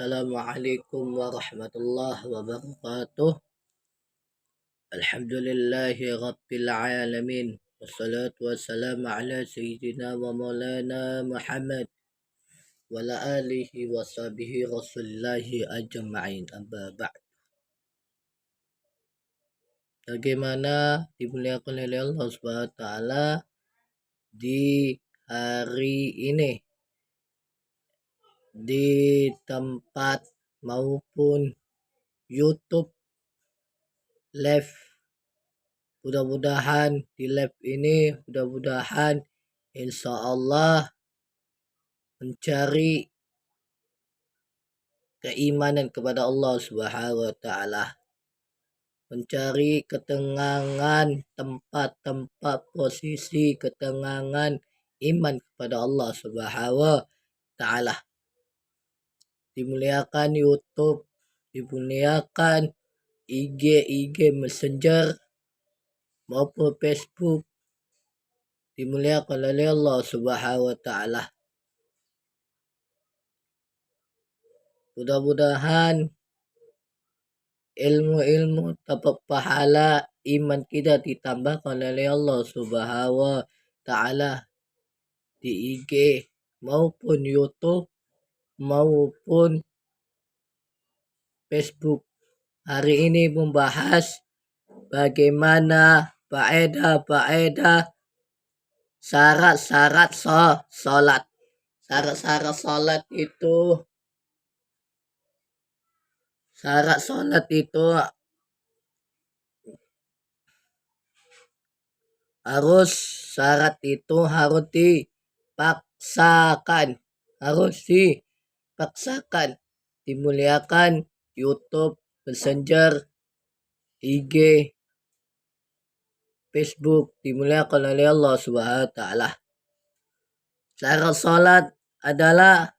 Assalamualaikum warahmatullahi wabarakatuh. Alhamdulillahi rabbil alamin. Wassalatu wassalamu ala sayyidina wa maulana Muhammad wa ala alihi wa sahbihi rasulillahi ajma'in. Amma ba'd. Bagaimana dimuliakan oleh Allah Subhanahu wa taala di hari ini di tempat maupun YouTube live. Mudah-mudahan di live ini insya Allah mencari keimanan kepada Allah Subhanahu wa taala, mencari ketenangan, tempat-tempat posisi ketenangan iman kepada Allah Subhanahu wa taala. Dimuliakan YouTube, dimuliakan IG Messenger maupun Facebook, dimuliakan oleh Allah Subhanahu wa taala. Mudah-mudahan ilmu-ilmu dapat pahala iman kita ditambahkan oleh Allah Subhanahu wa taala di IG maupun YouTube maupun Facebook. Hari ini membahas bagaimana faedah syarat-syarat sholat. Syarat-syarat sholat itu harus dipaksakan, dimuliakan YouTube, Messenger, IG, Facebook, dimuliakan oleh Allah Subhanahu wa taala. Syarat sholat adalah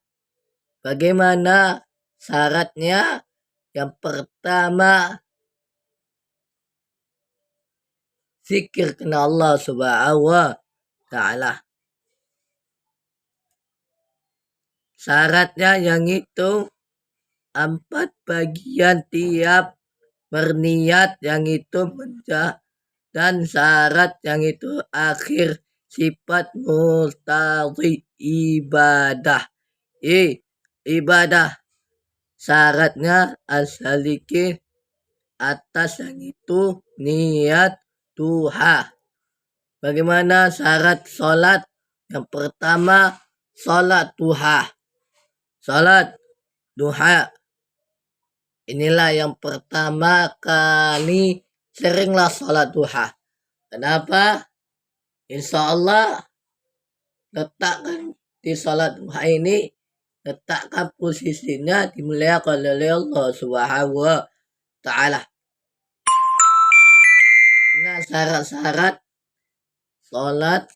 bagaimana syaratnya? Yang pertama, zikir kepada Allah Subhanahu wa taala. Syaratnya yang itu 4 bagian tiap berniat yang itu dan syarat yang itu akhir sifat mustadhi ibadah. Syaratnya asalikin atas yang itu niat duha. Bagaimana syarat sholat? Yang pertama, sholat duha. Inilah yang pertama kali seringlah sholat duha. Kenapa? Insya Allah letakkan di sholat duha ini, letakkan posisinya dimuliakan oleh Allah Subhanahu wa taala. Nah, syarat-syarat sholat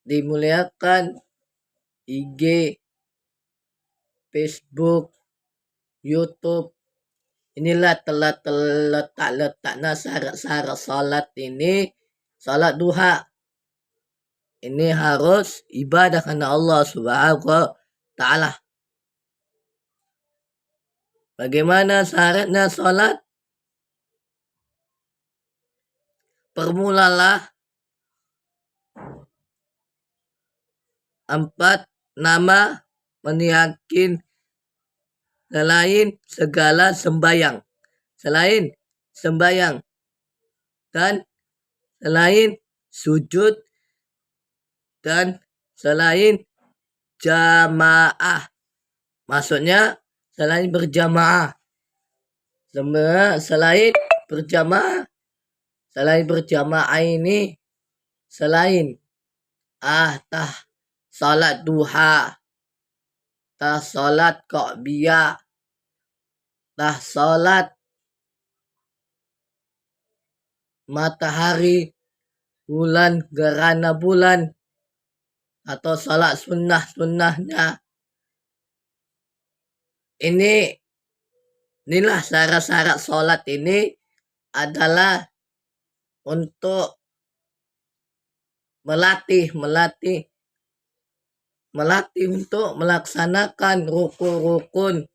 dimuliakan IG, Facebook, YouTube. Inilah telah terletaknya syarat-syarat sholat ini. Sholat duha ini harus ibadah karena Allah Subhanahu wa taala. Bagaimana syaratnya sholat? Permulalah 4 nama meniakin selain segala sembayang, dan selain sujud dan selain jamaah. Maksudnya selain berjamaah. Selain berjamaah ini salat duha, salat qobliyah, salat matahari, bulan, gerhana bulan, atau salat sunnahnya. Inilah syarat-syarat sholat ini adalah untuk melatih untuk melaksanakan rukun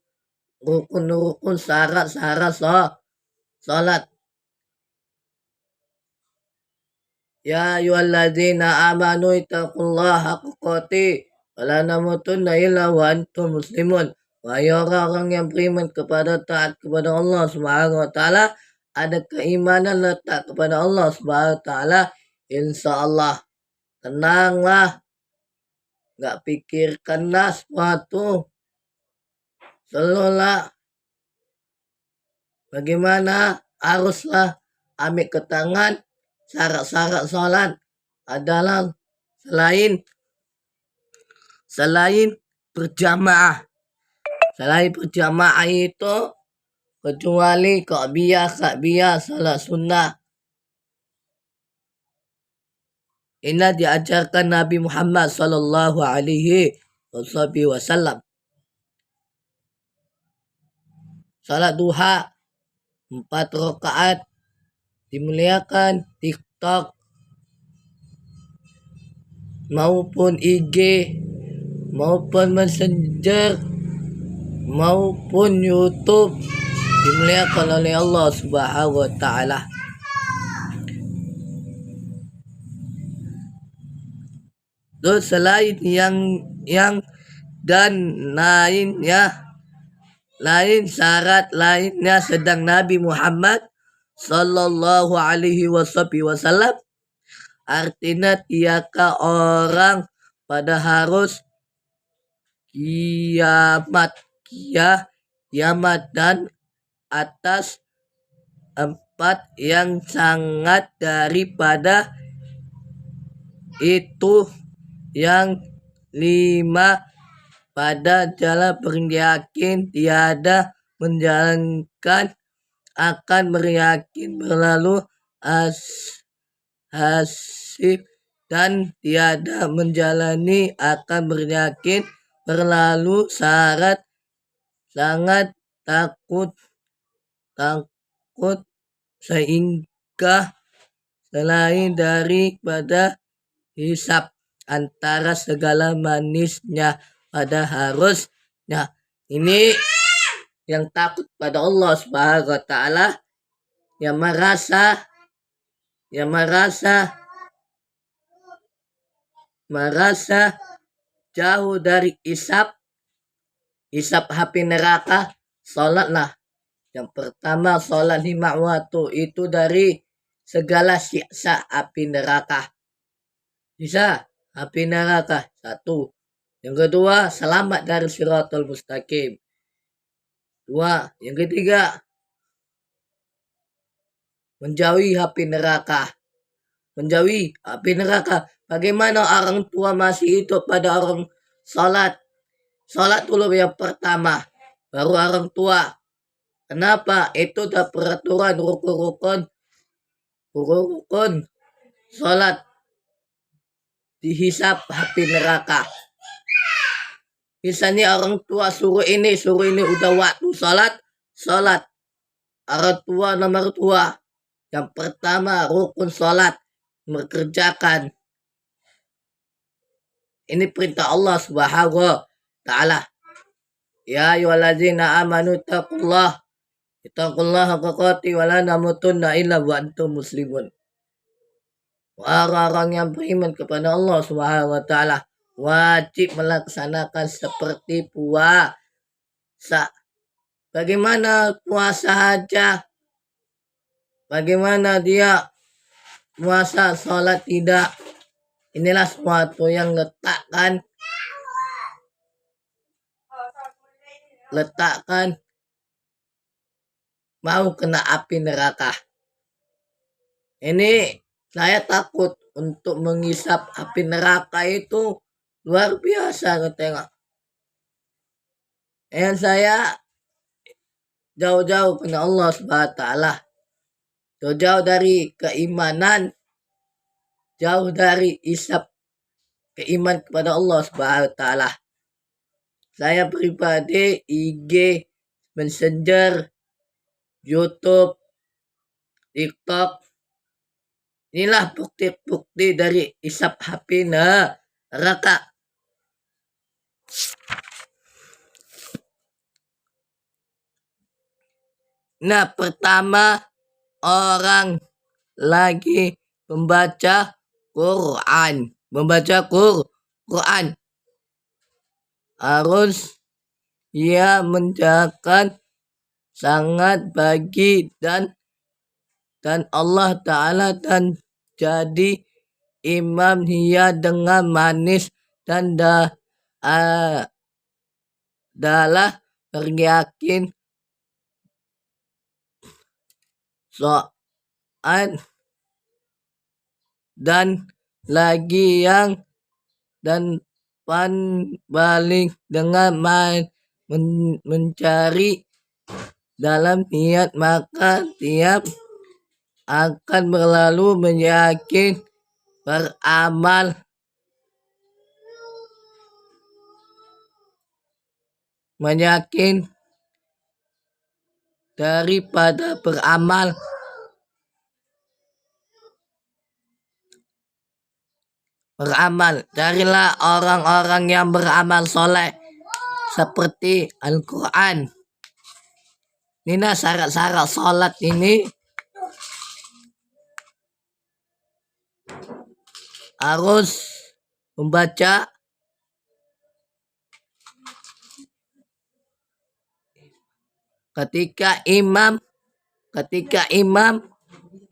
rukun-rukun syarat-syarat salat. Ya ayyuhalladzina amanu ittaqullaha haqqa tuqatih wa la tamutunna illa wa antum muslimun. Wahai orang-orang yang beriman kepada taat kepada Allah Subhanahu wa taala, ada keimanan letak kepada Allah Subhanahu wa taala, insyaallah tenanglah, nggak pikirkanlah sesuatu, selalulah bagaimana haruslah ambil ke tangan syarat-syarat salat adalah selain berjamaah. Selain berjamaah itu kecuali kakbiyah salat sunnah. Ini diajarkan Nabi Muhammad sallallahu alaihi wasallam. Salat duha 4 rakaat dimuliakan TikTok maupun IG maupun Messenger maupun YouTube dimuliakan oleh Allah Subhanahu wa taala. Terus selain yang dan lain syarat lainnya sedang Nabi Muhammad sallallahu alaihi wasallam artinya tiaka orang pada harus kiamat dan atas 4 yang sangat daripada itu yang 5 pada jalan beryakin tiada menjalankan akan beryakin berlalu hasib dan tiada menjalani akan beryakin berlalu syarat sangat takut sehingga selain daripada hisab antara segala manisnya pada harusnya. Ini yang takut pada Allah Subhanahu wa taala, yang merasa jauh dari hisab api neraka, salatlah. Yang pertama, salat 5 waktu itu dari segala siksa api neraka. Bisa api neraka 1. Yang kedua, selamat dari Shiratal Mustaqim. 2. Yang ketiga, menjauhi api neraka. Bagaimana orang tua masih hidup pada orang salat dulu yang pertama, baru orang tua. Kenapa? Itu udah peraturan rukun salat dihisap api neraka. Misalnya orang tua suruh ini udah waktu salat. Orang tua nomor 2. Yang pertama rukun salat mengerjakan. Ini perintah Allah Subhanahu wa taala. Ya ayyuhalladzina amanu taqullaha haqqa tuqatih wa la tamutunna illa wa antum muslimun. Orang-orang yang beriman kepada Allah Subhanahu wa taala wajib melaksanakan seperti puasa. Bagaimana puasa aja? Bagaimana dia puasa salat tidak? Inilah sesuatu yang letakkan mau kena api neraka. Ini saya takut untuk menghisap api neraka itu luar biasa ketengok. Dan saya jauh-jauh kepada Allah Subhanahu wa taala. Jauh dari keimanan, jauh dari hisap keiman kepada Allah Subhanahu wa taala. Saya pribadi IG, Messenger, YouTube, TikTok. Inilah bukti-bukti dari hisap api neraka. Nah, pertama orang lagi membaca Quran. Membaca Quran. Harus ia menjaga sangat bagi dan Allah Ta'ala dan jadi imam dia dengan manis dan adalah beryakin soal dan lagi yang dan balik dengan mencari dalam niat maka tiap akan berlalu beramal menyakin daripada beramal carilah orang-orang yang beramal soleh seperti Al-Quran. Ini syarat-syarat sholat ini harus membaca ketika imam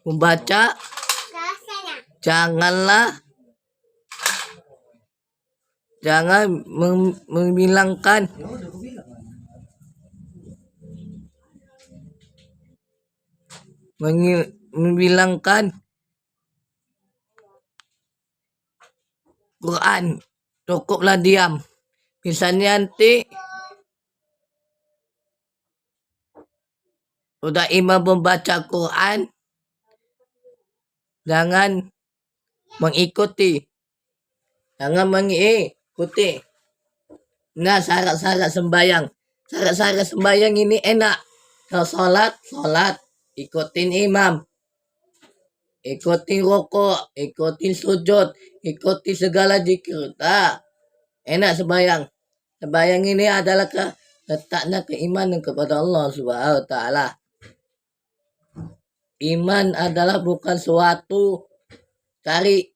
membaca jangan membilangkan Quran, cukuplah diam. Misalnya nanti udah imam membaca Quran, jangan mengikuti. Nah, syarat-syarat sembahyang. Syarat-syarat sembahyang ini enak. Kalau sholat, ikutin imam. Ikutin rukuk, ikutin sujud, ikuti segala zikir. Enak sembahyang. Sembahyang ini adalah letaknya keimanan kepada Allah Subhanahu wa Ta'ala. Iman adalah bukan suatu cari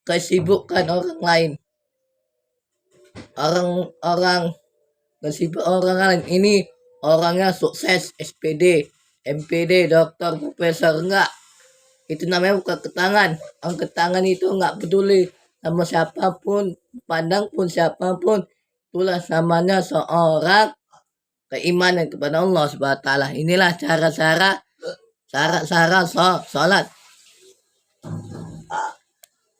kesibukan orang lain. Orang kesibukan orang lain ini orangnya sukses, SPD, MPD, dokter, profesor, enggak. Itu namanya bukan ketangan. Orang ketangan itu enggak peduli sama siapapun, pandang pun siapapun. Itulah namanya seorang keimanan kepada Allah Subhanahu wa Ta'ala. Inilah cara-cara sholat.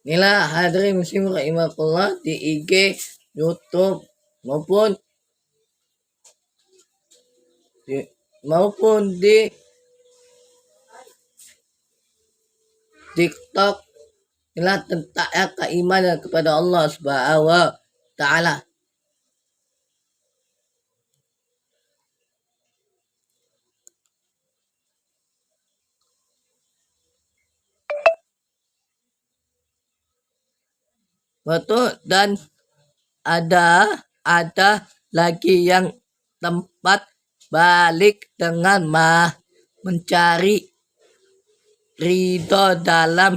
Inilah hadirin muslim rahimakumullah di IG, YouTube maupun di TikTok. Inilah tentang keimanan kepada Allah Subhanahu wa Ta'ala. Betul, dan ada lagi yang tempat balik dengan mencari ridho dalam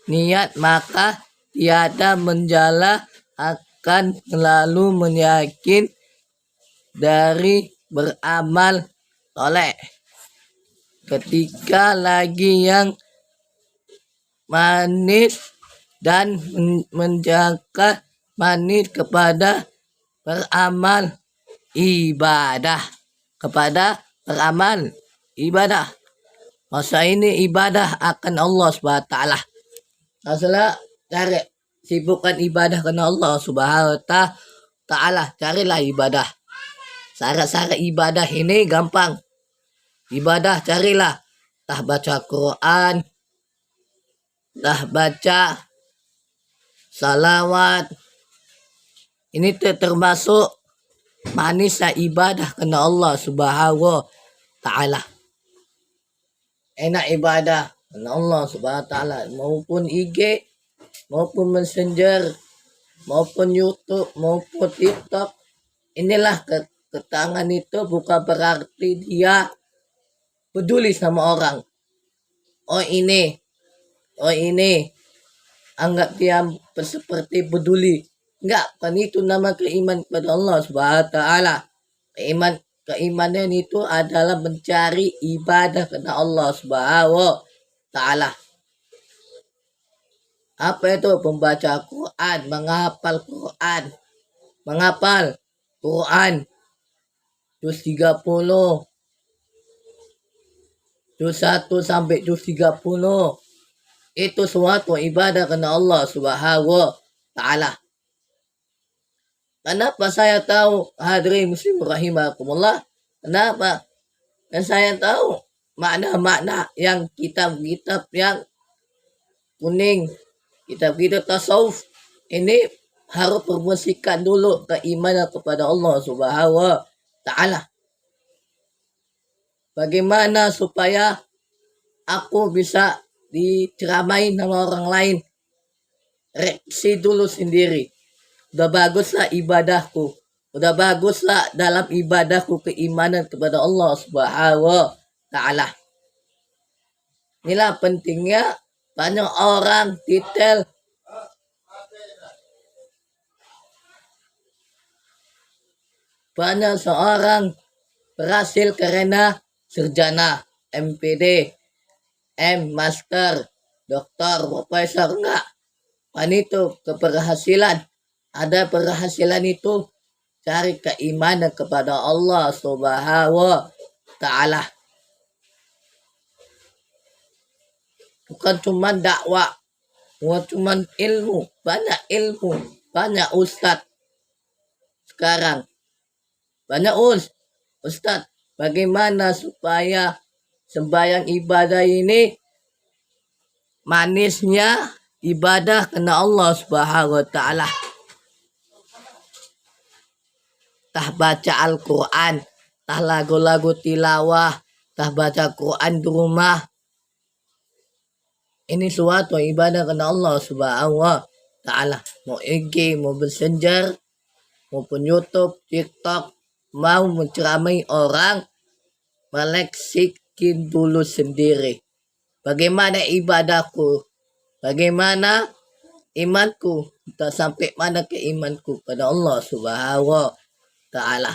niat maka tiada menjala akan selalu menyakin dari beramal soleh. Ketika lagi yang manis dan menjaga manis kepada beramal ibadah. Masa ini ibadah akan Allah Subhanahu wa Ta'ala. Masalah cari sibukkan ibadah karena Allah Subhanahu wa Ta'ala. Carilah ibadah. Syarat-syarat ibadah ini gampang. Ibadah carilah. Tah baca Quran, tah baca salawat. Ini termasuk manisnya ibadah karena Allah Subhanahu wa Ta'ala. Enak ibadah karena Allah Subhanahu wa Ta'ala, maupun IG, maupun Messenger, maupun YouTube, maupun TikTok. Inilah ke tangan itu bukan berarti dia peduli sama orang. Oh ini, anggap dia seperti peduli. Enggak, kan itu nama keiman kepada Allah Subhanahu wa taala. Keimanan itu adalah mencari ibadah kepada Allah Subhanahu wa taala. Apa itu? Membaca Quran, menghafal Quran. Menghafal Quran juz 30, juz 1 sampai juz 30. Itu suatu ibadah kepada Allah Subhanahu wa taala. Kenapa saya tahu, hadirin muslim rahimakumullah? Kenapa? Dan saya tahu makna-makna yang kitab-kitab yang kuning, kitab-kitab tasawuf ini harus promosikan dulu keimanan kepada Allah Subhanahu wa taala. Bagaimana supaya aku bisa diceramain sama orang lain? Reaksi dulu sendiri. Udah baguslah ibadahku. Udah baguslah dalam ibadahku keimanan kepada Allah Subhanahu wa taala. Inilah pentingnya banyak orang detail banyak seorang berhasil karena sarjana, MPD, Master, Doktor, Profesor, enggak. Kan itu keberhasilan. Ada berhasilan itu cari keimanan kepada Allah Subhanahu wa taala. Bukan cuma dakwah, bukan cuma ilmu, banyak ustadz sekarang. Banyak ustadz, bagaimana supaya sembahyang ibadah ini manisnya ibadah kena Allah Subhanahu wa taala. Tah baca Al-Quran, tah lagu-lagu tilawah, tah baca Quran di rumah. Ini suatu ibadah kena Allah Subhanahu wa taala. Mau IG, mau Messenger, maupun YouTube, TikTok, mau menceramai orang, meleksikin dulu sendiri. Bagaimana ibadahku? Bagaimana imanku? Tak sampai mana keimanku pada Allah Subhanahu wa taala.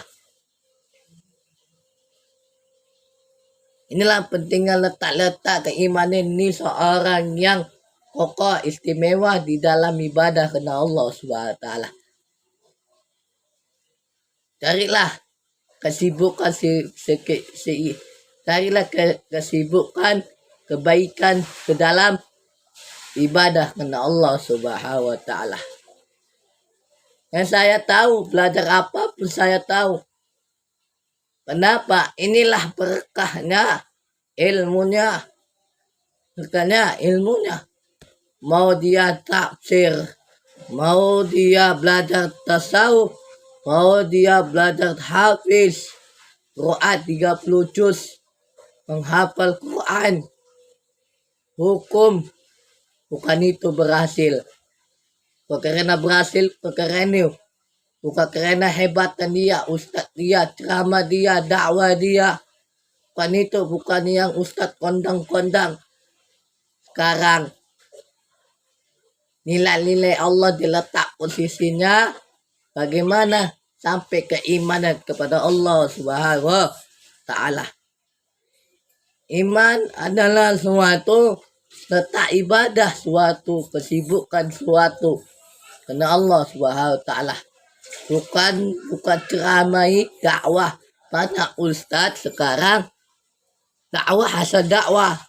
Inilah pentingnya letak-letak keimanan ini seorang yang kokoh istimewa di dalam ibadah kepada Allah Subhanahu wa taala. Carilah kesibukan carilah kesibukan kebaikan ke dalam ibadah kepada Allah Subhanahu wa taala. Yang saya tahu, belajar apapun saya tahu. Kenapa? Inilah berkahnya ilmunya. Berkahnya ilmunya. Mau dia tafsir, mau dia belajar tasawuf, mau dia belajar hafiz Quran 30 juz, menghafal Quran, hukum, bukan itu berhasil. Karena berhasil, karena bukan karena hebatan dia, ustaz dia, ceramah dia, dakwah dia. Bukan itu, bukan yang ustaz kondang-kondang. Sekarang nilai-nilai Allah diletak posisinya bagaimana sampai keimanan kepada Allah Subhanahu wa taala. Iman adalah suatu letak ibadah, suatu kesibukan, suatu karena Allah Subhanahu wa taala. Bukan ceramai dakwah. Banyak ustadz sekarang dakwah asal dakwah,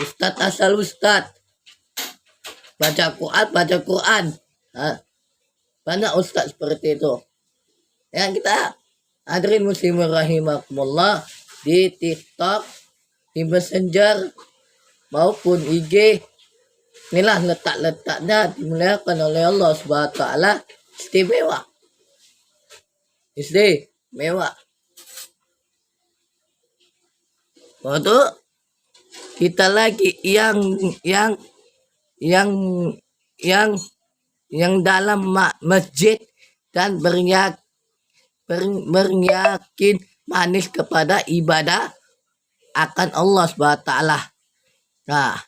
ustadz asal ustadz, baca Quran. Banyak ustadz seperti itu. Yang kita hadirin muslimin rahimakumullah, di TikTok, di Messenger maupun IG, inilah letak-letaknya dimuliakan oleh Allah Subhanahu wa taala. Istimewa. Waktu kita lagi yang dalam masjid dan beryakin manis kepada ibadah akan Allah Subhanahu wa taala. Nah,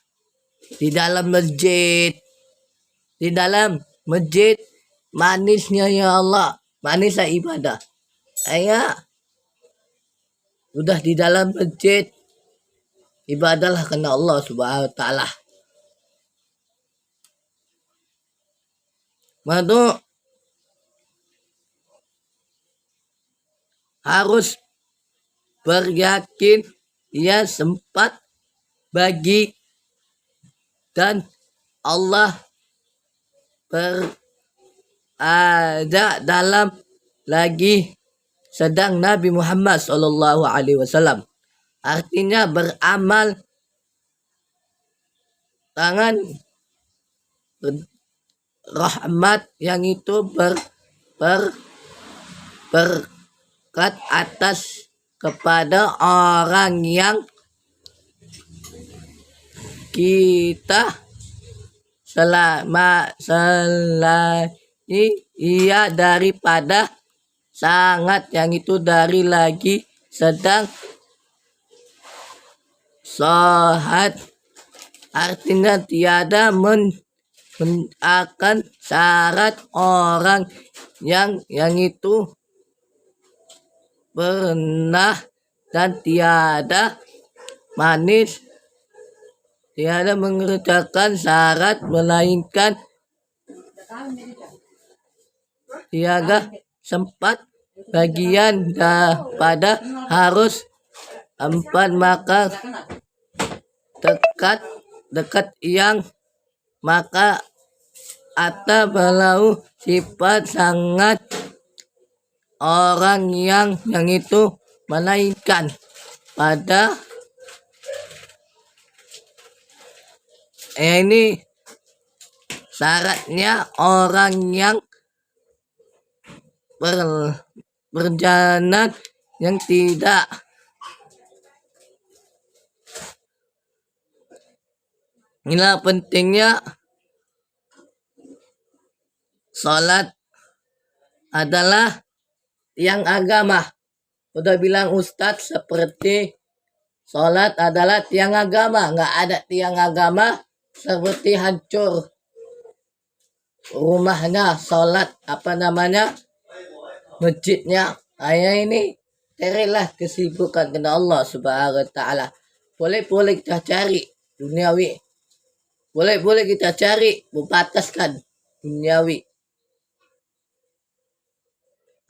di dalam masjid manisnya ya Allah, manisnya ibadah. Udah di dalam masjid ibadahlah karena Allah Subhanahu wa taala. Madu harus beryakin ia sempat bagi dan Allah berada dalam lagi sedang Nabi Muhammad SAW. Artinya beramal tangan rahmat yang itu berkat atas kepada orang yang kita selama ia daripada sangat yang itu dari lagi sedang sholat. Artinya tiada akan syarat orang yang itu pernah dan tiada manis, tiada mengerjakan syarat melainkan tiada sempat bagian daripada harus 4 maka dekat yang maka atau belau sifat sangat orang yang itu melainkan pada ini syaratnya orang yang berjalan yang tidak inilah pentingnya sholat adalah tiang agama. Udah bilang Ustadz seperti sholat adalah tiang agama. Nggak ada tiang agama seperti hancur rumahnya, sholat masjidnya. Ini carilah kesibukan dengan Allah Subhanahu wa taala. Boleh kita cari duniawi. Boleh kita cari membataskan duniawi.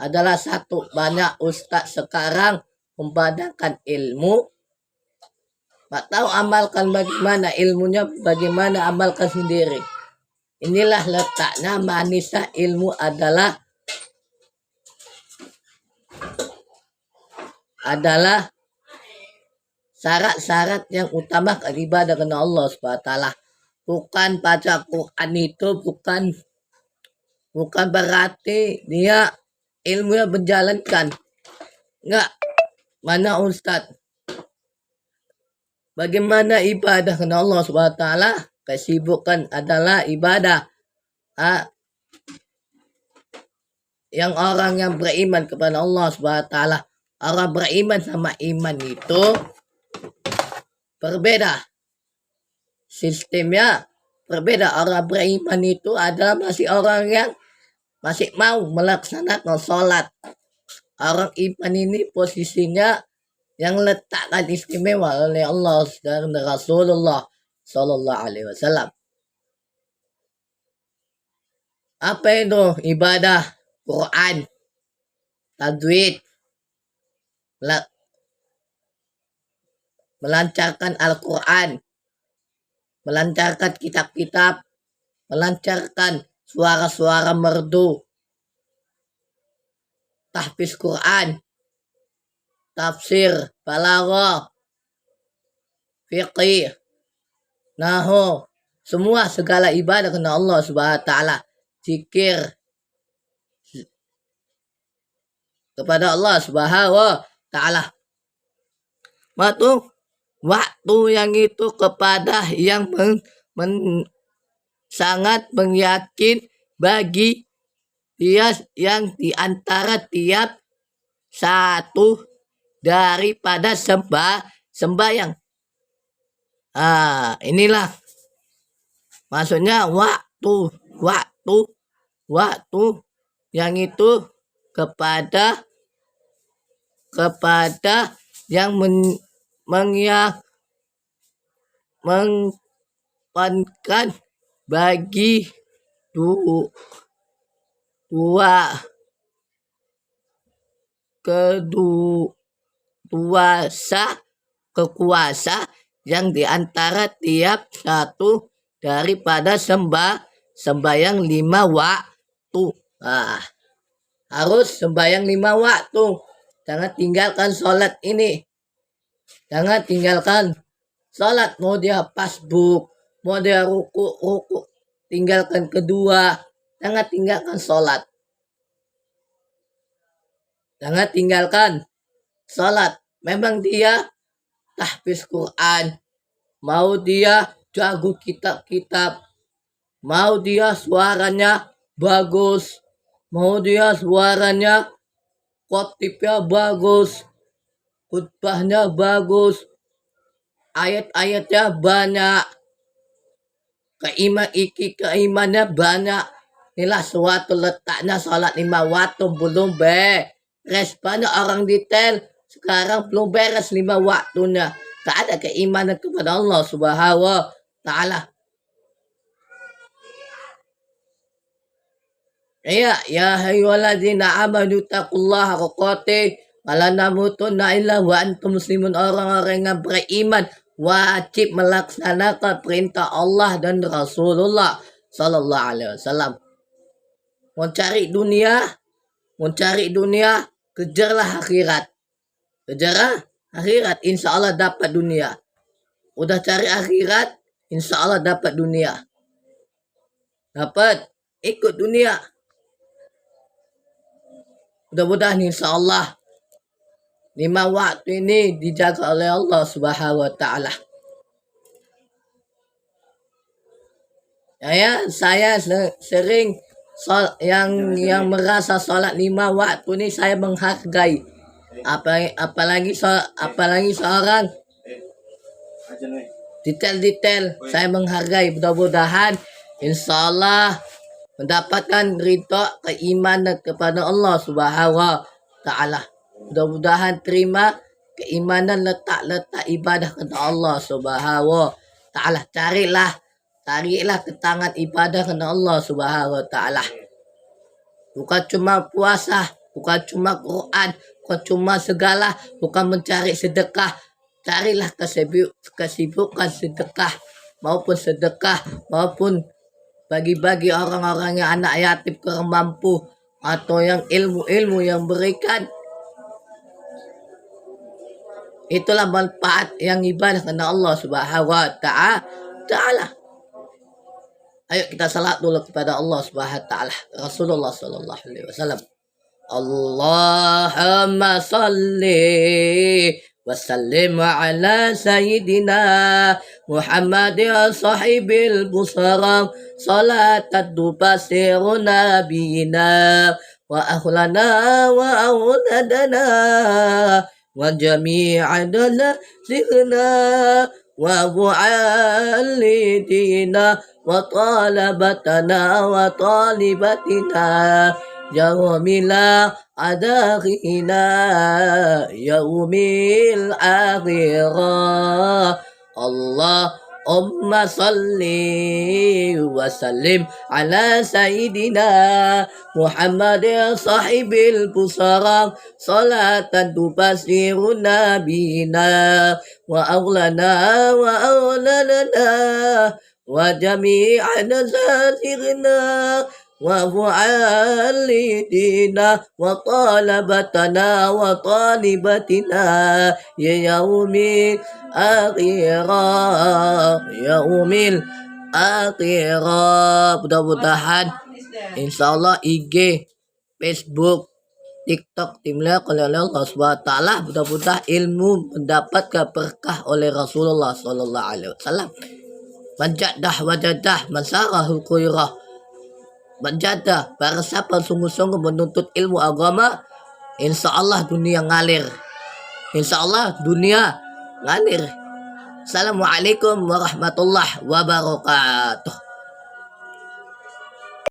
Adalah satu, banyak ustaz sekarang membadakan ilmu, tak tahu amalkan bagaimana ilmunya, bagaimana amalkan sendiri. Inilah letaknya manisnya ilmu adalah syarat-syarat yang utama ibadah karena Allah Subhanahu wa taala. Bukan baca Quran itu bukan berarti dia ilmunya menjalankan. Enggak. Mana Ustaz? Bagaimana ibadah karena Allah Subhanahu wa taala? Kesibukan adalah ibadah. Yang orang yang beriman kepada Allah Subhanahu wa taala, orang beriman sama iman itu berbeda. Sistemnya berbeda. Orang beriman itu adalah masih orang yang masih mau melaksanakan sholat. Orang iman ini posisinya yang letakkan istimewa oleh Allah dan Rasulullah Sallallahu Alaihi Wasallam. Apa itu ibadah? Quran, tajwid, melancarkan Al-Quran, melancarkan kitab-kitab, melancarkan suara-suara merdu, tahfiz Quran, tafsir, balaghah, fiqih, nahwu, semua segala ibadah karena Allah Subhanahu wa taala, zikir kepada Allah Subhanahu wa taala. Waktu yang itu kepada yang sangat menyakin bagi dia yang diantara tiap satu daripada sembahyang. Inilah maksudnya waktu yang itu kepada yang mengedepankan bagi kekuasa yang diantara tiap satu daripada sembahyang 5 waktu. Harus sembahyang 5 waktu. Jangan tinggalkan sholat ini. Jangan tinggalkan sholat. Mau dia pasbuk, mau dia ruku, tinggalkan kedua. Jangan tinggalkan sholat. Jangan tinggalkan sholat. Memang dia tahfiz Quran, mau dia jago kitab-kitab, mau dia suaranya bagus, mau dia suaranya khotibnya bagus, khutbahnya bagus, ayat-ayatnya banyak, keimannya banyak. Inilah suatu letaknya sholat 5 waktu belum beres. Banyak orang detail sekarang belum beres 5 waktunya. Tak ada keimanan kepada Allah Subhanahu wa Ta'ala. Ya ayyuhalladzina amanu taqullaha haqqa tuqatih wa la tamutunna illa wa antum muslimun. Orang-orang yang beriman wajib melaksanakan perintah Allah dan Rasulullah sallallahu alaihi wasallam. Mau cari dunia, kejarlah akhirat. Kejar akhirat, insya Allah dapat dunia. Udah cari akhirat, insya Allah dapat dunia. Dapat ikut dunia. Mudah-mudahan insya Allah 5 waktu ini dijaga oleh Allah Subhanahu wa Ta'ala. Saya sering yang merasa sholat 5 waktu ini saya menghargai. Apalagi seorang detail saya menghargai. Mudah-mudahan insya Allah mendapatkan ridho keimanan kepada Allah Subhanahu wa Ta'ala. Mudah-mudahan terima keimanan letak ibadah kepada Allah Subhanahu wa Ta'ala. Carilah ketangan ibadah kepada Allah Subhanahu wa Ta'ala. Bukan cuma puasa, bukan cuma Quran, bukan cuma segala, bukan mencari sedekah. Carilah kesibukan sedekah, maupun bagi-bagi orang-orang yang anak yatim kurang mampu, atau yang ilmu yang berikan. Itulah manfaat yang ibadah kepada Allah Subhanahu wa Ta'ala. Ayo kita salat dulu kepada Allah Subhanahu wa Ta'ala. Rasulullah sallallahu alaihi wasallam. Allahumma salli wa sallim ala sayyidina Muhammadin sahibil busara salatan tubasiruna bina wa ahlana wa awladana wa jami'adana zikna wa mu'allidina wa talabatana wa talibatina yaumila adakhina yaumil akhirah. Allahumma salli wa sallim ala sayyidina Muhammadin sahibil busara salatan tubasiruna bina wa awlana wa awlalana wa jami'ana zazirna wa mu'allidina wa talabatana wa talibatina ya yaumil akhirah. Mudah-mudahan insyaallah IG, Facebook, TikTok dimulai oleh Allah Subhanahu wa Ta'ala. Mudah-mudahan ilmu mendapatkan berkah oleh Rasulullah sallallahu alaihi wasallam. Manjadah wajadah mansarahul khairah. Menjadah barang siapa sungguh-sungguh menuntut ilmu agama, Insya Allah dunia ngalir. Insya Allah dunia ngalir. Assalamualaikum warahmatullahi wabarakatuh.